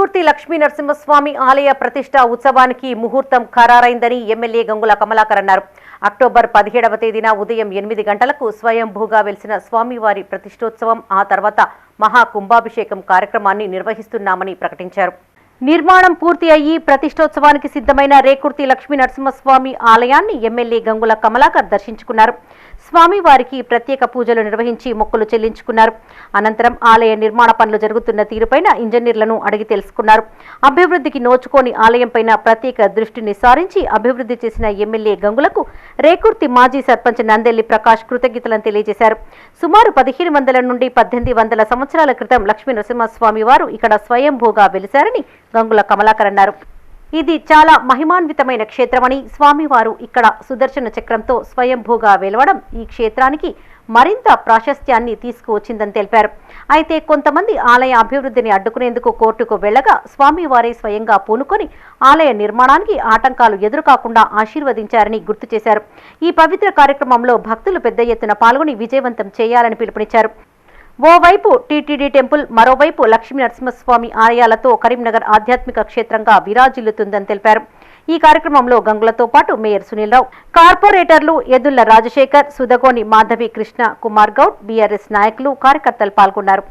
రేకుర్తి లక్ష్మీ నరసింహస్వామి ఆలయ ప్రతిష్ఠా ఉత్సవానికి ముహూర్తం ఖరారైందని ఎమ్మెల్యే గంగుల కమలాకర్ అన్నారు. అక్టోబర్ 17వ తేదీన ఉదయం 8 గంటలకు స్వయంభూగా వెలిసిన స్వామివారి ప్రతిష్ఠోత్సవం, ఆ తర్వాత మహా కుంభాభిషేకం కార్యక్రమాన్ని నిర్వహిస్తున్నామని ప్రకటించారు. నిర్మాణం పూర్తి అయ్యి ప్రతిష్ఠోత్సవానికి సిద్ధమైన రేకుర్తి లక్ష్మీ నరసింహస్వామి ఆలయాన్ని ఎమ్మెల్యే గంగుల కమలాకర్ దర్శించుకున్నారు. స్వామివారికి ప్రత్యేక పూజలు నిర్వహించి మొక్కులు చెల్లించుకున్నారు. అనంతరం ఆలయ నిర్మాణ పనులు జరుగుతున్న తీరుపైన ఇంజనీర్లను అడిగి తెలుసుకున్నారు. అభివృద్ధికి నోచుకోని ఆలయంపైన ప్రత్యేక దృష్టిని సారించి అభివృద్ధి చేసిన ఎమ్మెల్యే గంగులకు రేకుర్తి మాజీ సర్పంచ్ నందెల్లి ప్రకాష్ కృతజ్ఞతలను తెలియజేశారు. సుమారు 1500 నుండి 1800 సంవత్సరాల క్రితం లక్ష్మీ నరసింహస్వామి వారు ఇక్కడ స్వయంభూగా వెలిశారని గంగుల కమలాకర్ అన్నారు. ఇది చాలా మహిమాన్వితమైన క్షేత్రమని, స్వామివారు ఇక్కడ సుదర్శన చక్రంతో స్వయంభూగా వెలవడం ఈ క్షేత్రానికి మరింత ప్రాశస్త్యాన్ని తీసుకువచ్చిందని తెలిపారు. అయితే కొంతమంది ఆలయ అభివృద్ధిని అడ్డుకునేందుకు కోర్టుకు వెళ్లగా స్వామివారే స్వయంగా పూనుకొని ఆలయ నిర్మాణానికి ఆటంకాలు ఎదురుకాకుండా ఆశీర్వదించారని గుర్తు చేశారు. ఈ పవిత్ర కార్యక్రమంలో భక్తులు పెద్ద ఎత్తున పాల్గొని విజయవంతం చేయాలని పిలుపునిచ్చారు. ఓవైపు టీటీడీ టెంపుల్, మరోవైపు లక్ష్మీ నరసింహస్వామి ఆలయాలతో కరీంనగర్ ఆధ్యాత్మిక క్షేత్రంగా విరాజిల్లుతుందని తెలిపారు. ఈ కార్యక్రమంలో గంగులతో పాటు మేయర్ సునీల్ రావు, కార్పొరేటర్లు ఎదుళ్ల రాజశేఖర్, సుదగోని మాధవి, కృష్ణ కుమార్ గౌడ్, బీఆర్ఎస్ నాయకులు, కార్యకర్తలు పాల్గొన్నారు.